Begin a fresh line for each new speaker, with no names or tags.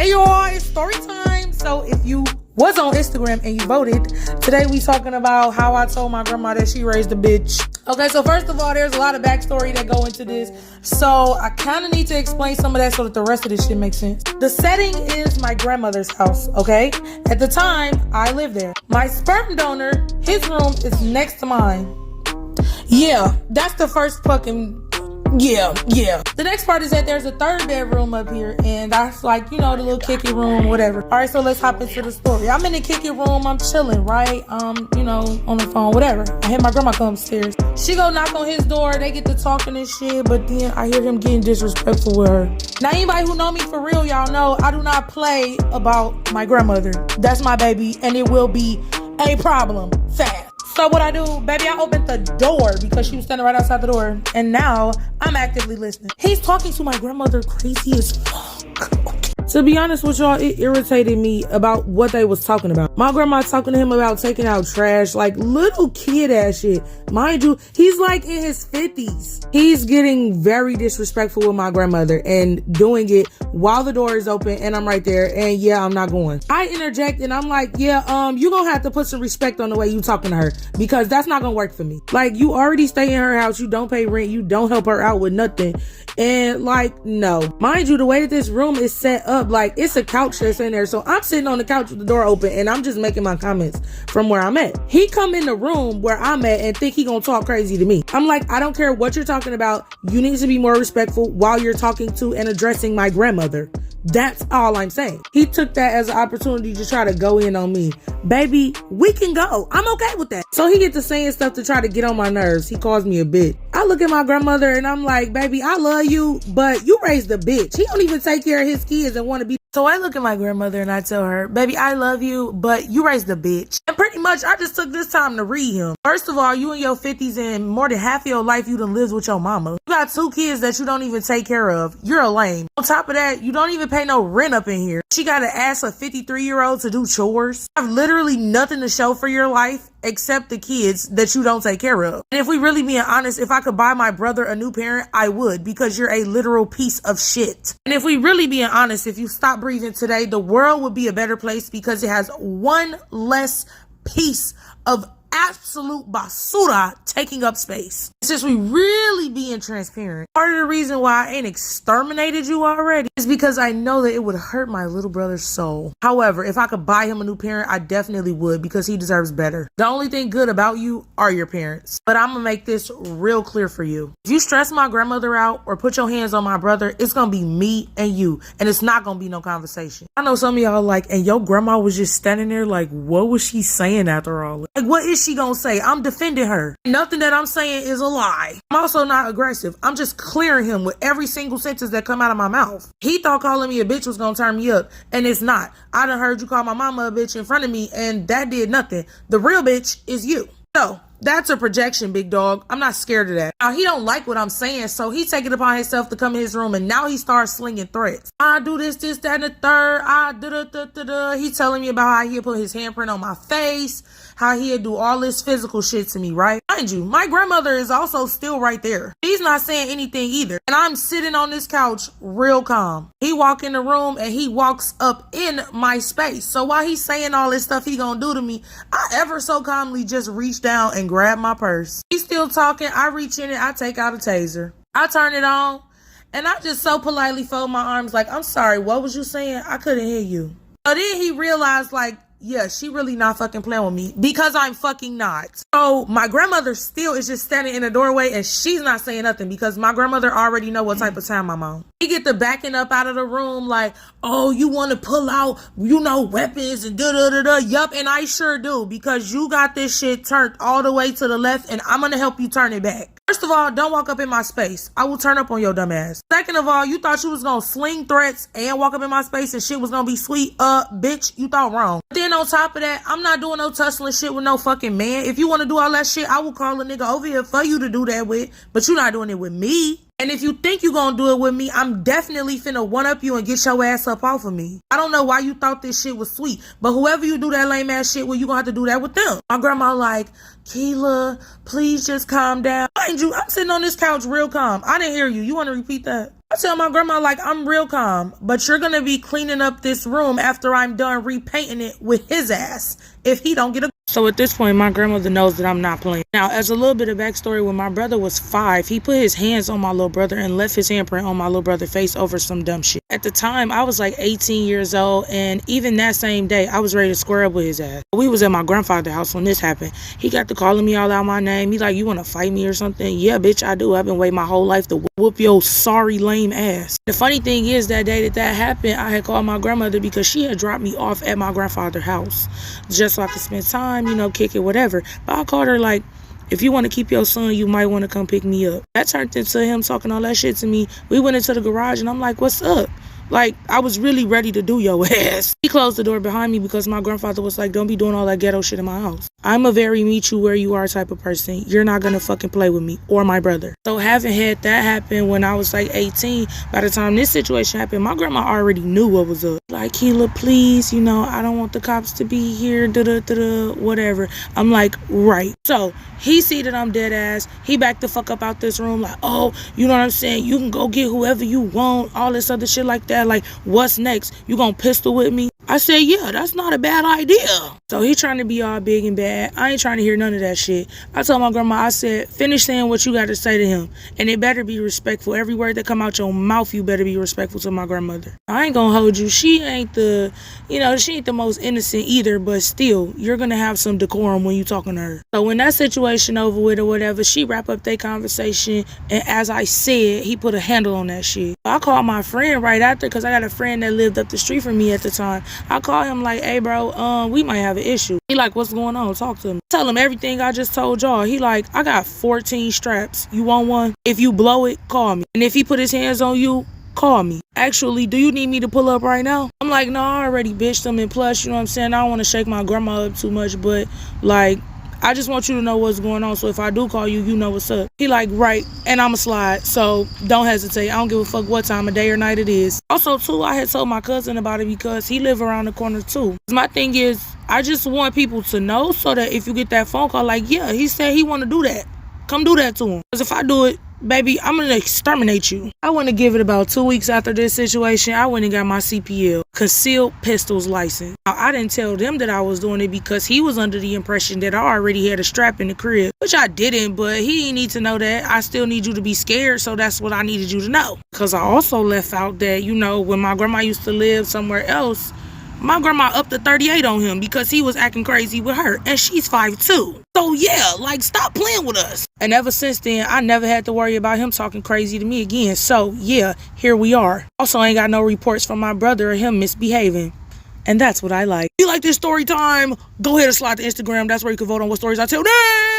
Hey y'all, it's story time. So if you was on Instagram and you voted, today we talking about how I told my grandma that she raised a bitch. Okay, so first of all, there's a lot of backstory that go into this. So I kind of need to explain some of that so that the rest of this shit makes sense. The setting is my grandmother's house, okay? At the time, I lived there. My sperm donor, his room is next to mine. Yeah, that's the first fucking... Yeah. The next part is that there's a third bedroom up here, and that's like, you know, the little kick it room, whatever. All right, so let's hop into the story. I'm in the kick it room, I'm chilling, right? You know, on the phone, whatever. I hear my grandma come upstairs. She go knock on his door, they get to talking and shit, but then I hear him getting disrespectful with her. Now, anybody who know me for real, y'all know I do not play about my grandmother. That's my baby, and it will be a problem fast. So what I do, baby, I opened the door because she was standing right outside the door. And now I'm actively listening. He's talking to my grandmother crazy as fuck. To be honest with y'all, it irritated me about what they was talking about. My grandma talking to him about taking out trash, like little kid ass shit. Mind you, he's like in his 50s. He's getting very disrespectful with my grandmother and doing it while the door is open and I'm right there, and yeah, I'm not going. I interject and I'm like, yeah, you gonna have to put some respect on the way you talking to her, because that's not gonna work for me. Like, you already stay in her house, you don't pay rent, you don't help her out with nothing, and like, no. Mind you, the way that this room is set up, like, it's a couch that's in there, so I'm sitting on the couch with the door open and I'm just making my comments from where I'm at. He come in the room where I'm at and think he gonna talk crazy to me. I'm like, I don't care what you're talking about, you need to be more respectful while you're talking to and addressing my grandmother. That's all I'm saying. He took that as an opportunity to try to go in on me. Baby, we can go. I'm okay with that. So he gets to saying stuff to try to get on my nerves. He calls me a bitch. I look at my grandmother and I'm like, baby, I love you, but you raised a bitch. He don't even take care of his kids and want to be. So I look at my grandmother and I tell her, baby, I love you, but you raised a bitch. And pretty much I just took this time to read him. First of all, you in your 50s and more than half of your life you done lived with your mama. You got 2 kids that you don't even take care of. You're a lame. On top of that, you don't even pay no rent up in here. She gotta ask a 53-year-old to do chores. I have literally nothing to show for your life except the kids that you don't take care of. And if we really being honest, if I could buy my brother a new parent, I would, because you're a literal piece of shit. And if we really being honest, if you stop breathing today, the world would be a better place because it has one less piece of absolute basura taking up space. It's just we really being transparent. Part of the reason why I ain't exterminated you already is because I know that it would hurt my little brother's soul. However, if I could buy him a new parent, I definitely would, because he deserves better. The only thing good about you are your parents. But I'm gonna make this real clear for you. If you stress my grandmother out or put your hands on my brother, it's gonna be me and you, and it's not gonna be no conversation. I know some of y'all like, and your grandma was just standing there like, what was she saying after all? Like, what is she gonna say? I'm defending her. Nothing that I'm saying is a lie. I'm also not aggressive. I'm just clearing him with every single sentence that come out of my mouth. He thought calling me a bitch was gonna turn me up, and it's not. I done heard you call my mama a bitch in front of me, and that did nothing. The real bitch is you. So that's a projection, big dog. I'm not scared of that. Now, he don't like what I'm saying, so he take it upon himself to come in his room, and now he starts slinging threats. I do this, that, and the third. He telling me about how he'll put his handprint on my face, how he'll do all this physical shit to me, right? Mind you, my grandmother is also still right there. She's not saying anything either. And I'm sitting on this couch real calm. He walk in the room and he walks up in my space. So while he's saying all this stuff he gonna do to me, I ever so calmly just reach down and grab my purse. He's still talking. I reach in and I take out a taser. I turn it on and I just so politely fold my arms like, I'm sorry, what was you saying? I couldn't hear you. So then he realized, like, yeah, she really not fucking playing with me, because I'm fucking not. So my grandmother still is just standing in the doorway and she's not saying nothing, because my grandmother already know what type of time I'm on. He get the backing up out of the room like, oh, you want to pull out, you know, weapons and da-da-da-da. Yup, and I sure do, because you got this shit turned all the way to the left and I'm going to help you turn it back. First of all, don't walk up in my space. I will turn up on your dumb ass. Second of all, you thought you was gonna sling threats and walk up in my space and shit was gonna be sweet. Bitch, you thought wrong. Then on top of that, I'm not doing no tussling shit with no fucking man. If you want to do all that shit, I will call a nigga over here for you to do that with, but you're not doing it with me. And if you think you gonna do it with me, I'm definitely finna one-up you and get your ass up off of me. I don't know why you thought this shit was sweet, but whoever you do that lame ass shit with, you gonna have to do that with them. My grandma like, Keela, please just calm down. Mind you, I'm sitting on this couch real calm. I didn't hear you. You wanna repeat that? I tell my grandma, like, I'm real calm, but you're gonna be cleaning up this room after I'm done repainting it with his ass if he don't get a... So at this point, my grandmother knows that I'm not playing. Now, as a little bit of backstory, when my brother was 5, he put his hands on my little brother and left his handprint on my little brother's face over some dumb shit. At the time, I was like 18 years old, and even that same day, I was ready to square up with his ass. We was at my grandfather's house when this happened. He got to calling me all out my name. He like, you want to fight me or something? Yeah, bitch, I do. I've been waiting my whole life to whoop your sorry lame ass. The funny thing is, that day that happened, I had called my grandmother because she had dropped me off at my grandfather's house just so I could spend time, you know, kick it, whatever. But I called her like, if you want to keep your son, you might want to come pick me up. That turned into him talking all that shit to me. We went into the garage and I'm like, what's up? Like, I was really ready to do your ass. He closed the door behind me because my grandfather was like, don't be doing all that ghetto shit in my house. I'm a very meet you where you are type of person. You're not gonna fucking play with me or my brother. So having had that happen when I was like 18, by the time this situation happened, my grandma already knew what was up. Like, Keela, please, you know, I don't want the cops to be here, whatever. I'm like, right. So he see that I'm dead ass. He backed the fuck up out this room like, oh, you know what I'm saying? You can go get whoever you want, all this other shit like that. Like, what's next? You gonna pistol with me? I said, yeah, that's not a bad idea. So he trying to be all big and bad. I ain't trying to hear none of that shit. I told my grandma, I said, finish saying what you got to say to him. And it better be respectful. Every word that come out your mouth, you better be respectful to my grandmother. I ain't gonna hold you. She ain't the most innocent either, but still, you're gonna have some decorum when you talking to her. So when that situation over with or whatever, she wrap up their conversation. And as I said, he put a handle on that shit. I called my friend right after because I got a friend that lived up the street from me at the time. I called him like, hey bro, we might have an issue. He like, what's going on? Talk to him. Tell him everything I just told y'all. He like, I got 14 straps. You want one? If you blow it, call me. And if he put his hands on you, call me. Actually, do you need me to pull up right now? I'm like, no, I already bitched him. And plus, you know what I'm saying? I don't want to shake my grandma up too much, but like, I just want you to know what's going on. So if I do call you, you know what's up. He like, right. And I'ma slide. So don't hesitate. I don't give a fuck what time of day or night it is. Also, too, I had told my cousin about it because he live around the corner, too. My thing is, I just want people to know so that if you get that phone call, like, yeah, he said he want to do that. Come do that to him. Because if I do it, baby, I'm going to exterminate you. I want to give it about 2 weeks after this situation. I went and got my CPL, concealed pistols license. Now, I didn't tell them that I was doing it because he was under the impression that I already had a strap in the crib, which I didn't, but he didn't need to know that. I still need you to be scared, so that's what I needed you to know. Because I also left out that, you know, when my grandma used to live somewhere else, my grandma upped the 38 on him because he was acting crazy with her, and she's 5'2". So yeah, like, stop playing with us. And ever since then, I never had to worry about him talking crazy to me again. So yeah, here we are. Also, I ain't got no reports from my brother or him misbehaving. And that's what I like. If you like this story time, go ahead and slide to Instagram. That's where you can vote on what stories I tell next.